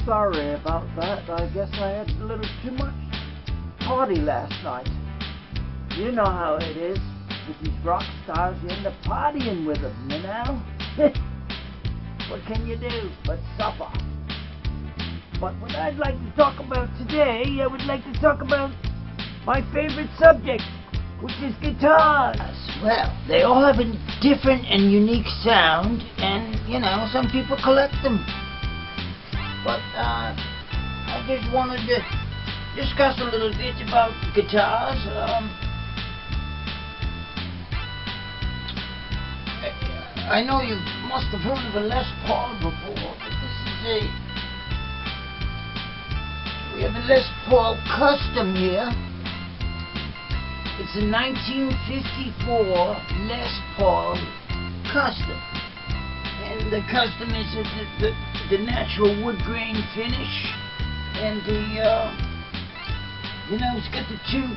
sorry about that. I guess I had a little too much toddy last night. You know how it is with these rock stars. You end up partying with them, you know? What can you do but suffer? But what I'd like to talk about today, I would like to talk about my favorite subject, which is guitars. Well, they all have a different and unique sound, and, you know, some people collect them. But, I just wanted to discuss a little bit about guitars. I know you must have heard of a Les Paul before, but we have a Les Paul Custom here. It's a 1954 Les Paul Custom. And the Custom is the natural wood grain finish. And you know, it's got the two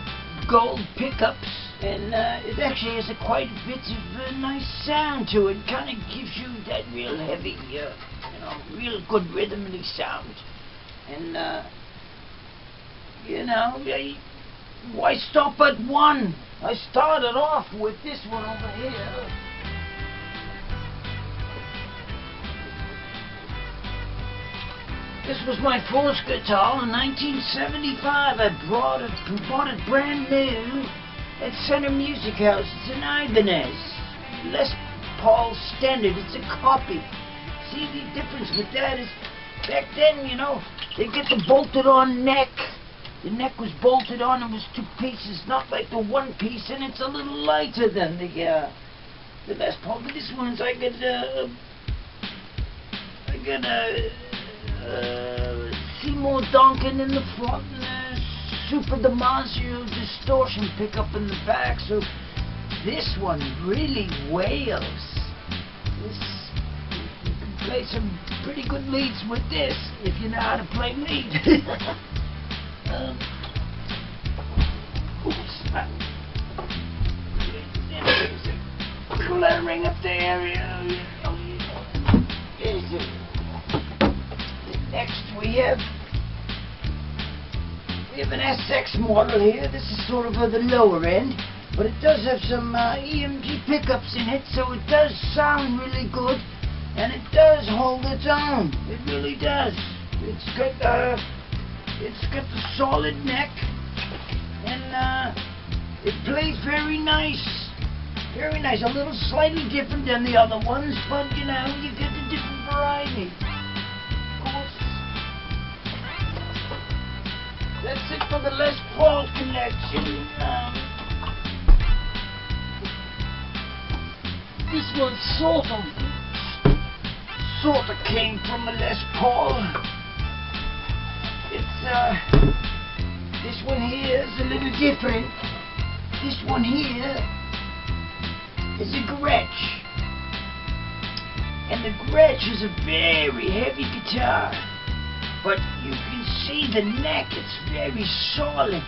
gold pickups. And it actually has quite a bit of a nice sound to it. Kind of gives you that real heavy, you know, real good rhythmly sound. And, you know, why stop at one? I started off with this one over here. This was my first guitar in 1975. I bought it brand new at Center Music House. It's an Ibanez Les Paul Standard. It's a copy. See, the difference with that is back then, you know, they get the bolted on neck. The neck was bolted on. It was two pieces, not like the one piece, and it's a little lighter than the Les Paul. But this one's I got Seymour Duncan in the front and Super DiMaggio distortion pickup in the back. So this one really wails. You can play some pretty good leads with this if you know how to play lead. Oops. Cluttering up the area. Next we have an SX model here. This is sort of the lower end, but it does have some EMG pickups in it, so it does sound really good, and it does hold its own. It really does. It's got the solid neck, and it plays very nice. Very nice. A little slightly different than the other ones, but you know, you get the different variety. Of course. That's it for the Les Paul connection. This one sort of came from a Les Paul. It's this one here is a little different. This one here is a Gretsch, and the Gretsch is a very heavy guitar. But you can see the neck, it's very solid.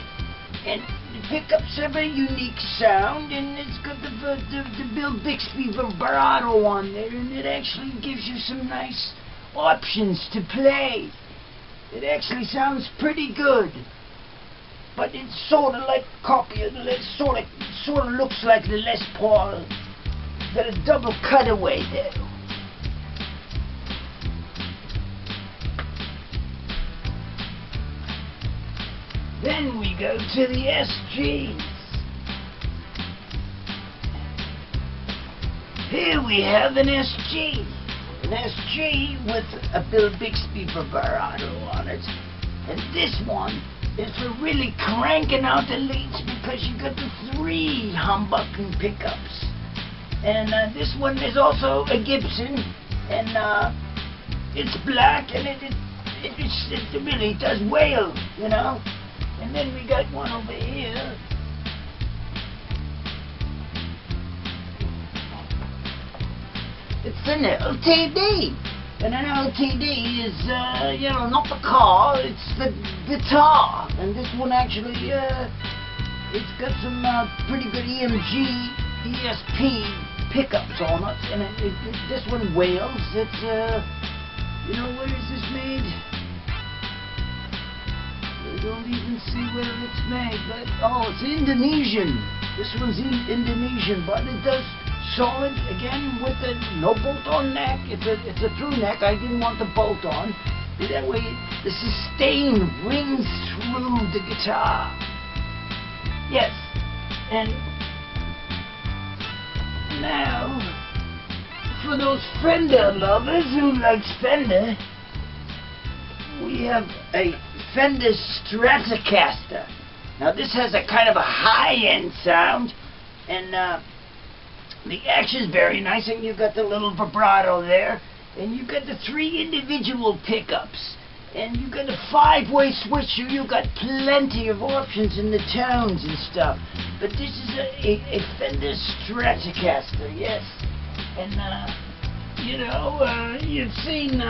And the pickups have a unique sound, and it's got the Bill Bixby vibrato on there, and it actually gives you some nice options to play. It actually sounds pretty good. But it's sort of like a copy of the sort of looks like the Les Paul. Got a double cutaway there. Then we go to the SGs. Here we have an SG. An SG with a Bill Bixby vibrato on it. And this one is for really cranking out the leads because you got the 3 humbucking pickups. And this one is also a Gibson. And it's black, and it really does wail, you know. And then we got one over here. It's an LTD. And an LTD is, you know, not the car, it's the guitar. And this one actually, it's got some pretty good EMG, ESP pickups on it. And this one wails. It's, you know, where is this made? I don't even see where it's made. But, oh, it's Indonesian. This one's Indonesian, but it does solid again with the no bolt-on neck. It's a through neck. I didn't want the bolt-on. That way, the sustain rings through the guitar. Yes, and now for those Fender lovers who likes Fender, we have a Fender Stratocaster. Now this has a kind of a high-end sound, and the action's very nice, and you've got the little vibrato there, and you've got the 3 individual pickups, and you've got a 5-way switcher. You've got plenty of options in the tones and stuff. But this is a Fender Stratocaster, yes. And you know, you've seen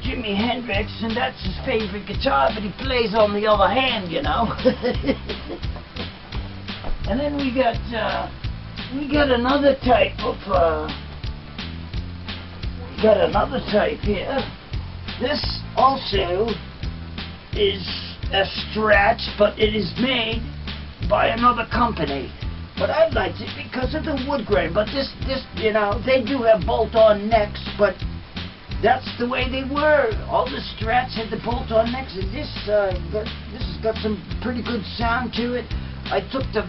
Jimi Hendrix, and that's his favorite guitar, but he plays on the other hand, you know. And then we got another type of here. This also is a Strat, but it is made by another company. But I liked it because of the wood grain. But this, you know, they do have bolt-on necks, but that's the way they were. All the Strats had the bolt-on necks, and this has got some pretty good sound to it. I took the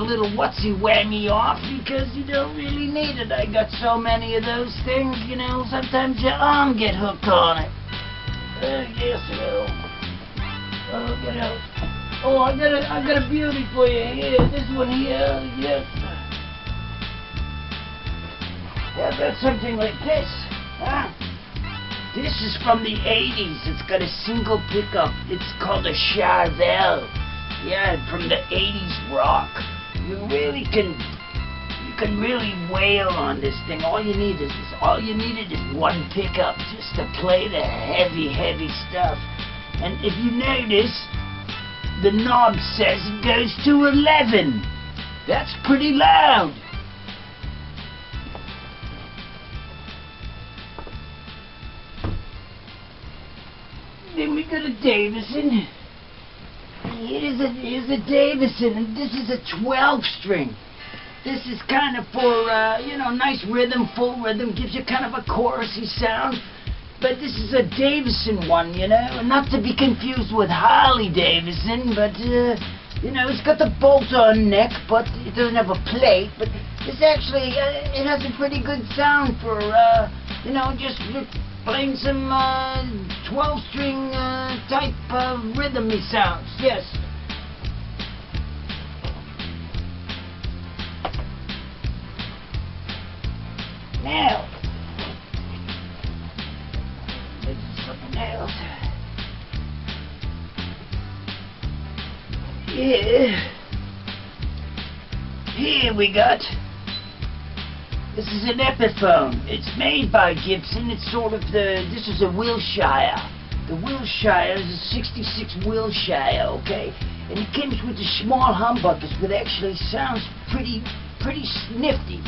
little whatsy-whammy off because you don't really need it. I got so many of those things, you know, sometimes your arm get hooked on it. Yes, it will. Oh, get out. Oh, I got a beauty for you here. This one here, yes. How about something like this? Huh? This is from the 80s. It's got a single pickup. It's called a Charvel. Yeah, from the 80s rock. You can really wail on this thing. All you needed is one pickup just to play the heavy stuff. And if you notice, the knob says it goes to 11. That's pretty loud. Then we got a Davison. Here's a Davison, and this is a 12-string. This is kind of for, you know, nice rhythm, full rhythm, gives you kind of a chorusy sound. But this is a Davison one, you know, and not to be confused with Harley Davidson, but, you know, it's got the bolt-on neck, but it doesn't have a plate. But this actually, it has a pretty good sound for, you know, just playing some 12-string type of rhythmy sounds, yes. Now, this is something else. Here we got, this is an Epiphone. It's made by Gibson. It's sort of this is a Wilshire. The Wilshire is a 66 Wilshire, okay? And it comes with the small humbuckers, but actually sounds pretty nifty.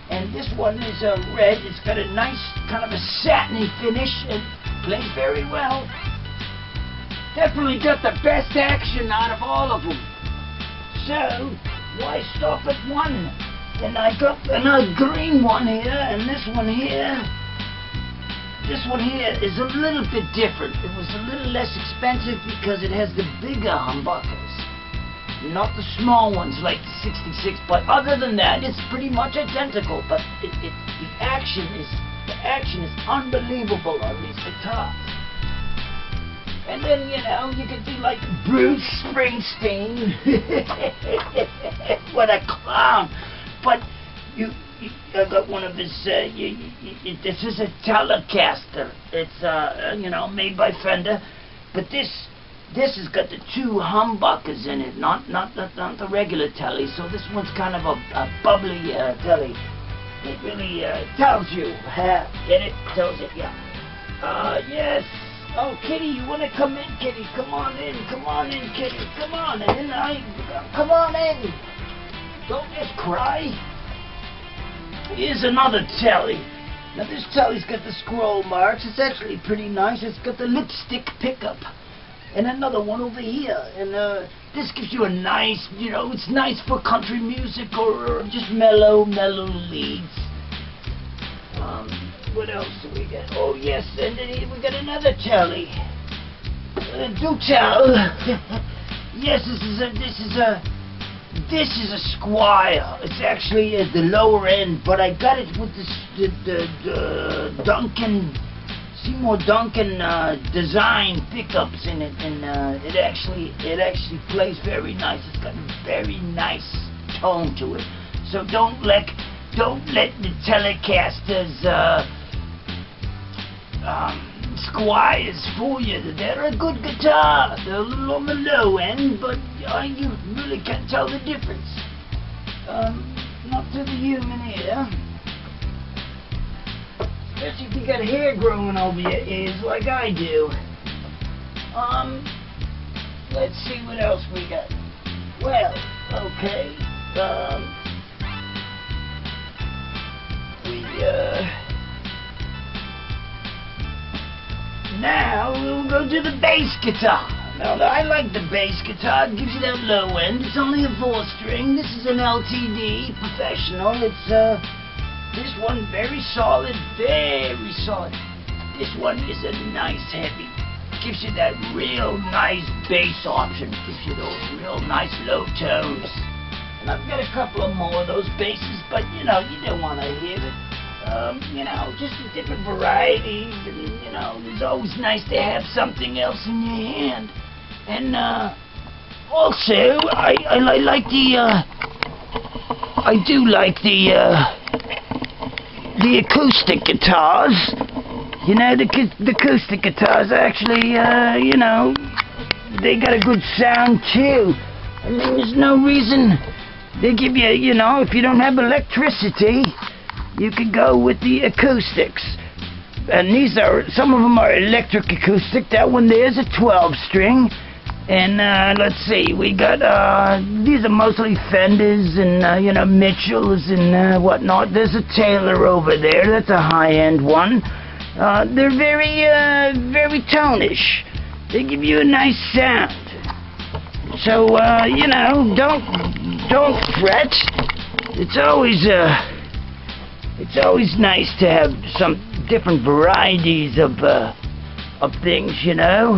And this one is red. It's got a nice kind of a satiny finish and plays very well. Definitely got the best action out of all of them. So, why stop at one? And I got another green one here, and this one here is a little bit different. It was a little less expensive because it has the bigger humbuckers, not the small ones like the 66. But other than that, it's pretty much identical. But the action is unbelievable on these guitars. And then, you know, you could be like Bruce Springsteen. What a clown. But I got one of his, this is a Telecaster. It's, you know, made by Fender. But this has got the 2 humbuckers in it, not the regular telly. So this one's kind of a bubbly telly. It really tells you. Get it? Tells it, yeah. Yes. Oh, Kitty, you want to come in, Kitty? Come on in, Kitty. Come on in. Come on in. Don't just cry. Here's another telly. Now this telly's got the scroll marks. It's actually pretty nice. It's got the lipstick pickup. and another one over here. And this gives you a nice, you know, it's nice for country music or just mellow leads. What else do we get? Oh yes, and then we got another telly. Do tell. Yes, this is a Squire. It's actually at the lower end, but I got it with the Duncan, Seymour Duncan design pickups in it, and it actually plays very nice. It's got a very nice tone to it. So don't let the Telecasters Squires fool you. They're a good guitar. They're a little on the low end, but you really can't tell the difference. Not to the human ear. Especially if you got hair growing over your ears like I do. Let's see what else we got. Well, okay. Now we'll go to the bass guitar. Now I like the bass guitar. It gives you that low end. It's only a 4-string. This is an LTD professional. It's this one very solid, very solid. This one is a nice heavy. Gives you that real nice bass option. Gives you those real nice low tones. And I've got a couple of more of those basses, but you know, you don't want to hear it. You know, just the different varieties, and you know, it's always nice to have something else in your hand. And also, I like I do like the acoustic guitars. You know, the acoustic guitars actually, you know, they got a good sound too. I mean, there's no reason they give you, you know, if you don't have electricity, you can go with the acoustics. And these are, some of them are electric acoustic. That one there's a 12-string. And let's see, we got, these are mostly Fenders and, you know, Mitchells and whatnot. There's a Taylor over there. That's a high-end one. They're very, very tonish. They give you a nice sound. So, you know, don't fret. It's always nice to have some different varieties of things, you know.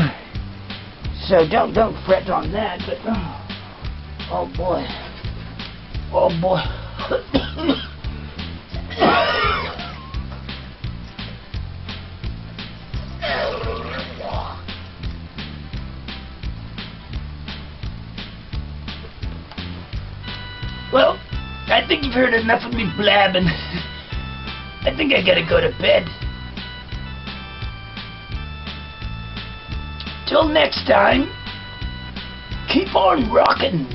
So don't fret on that. But oh boy, Well, I think you've heard enough of me blabbing. I think I gotta go to bed. Till next time, keep on rockin'.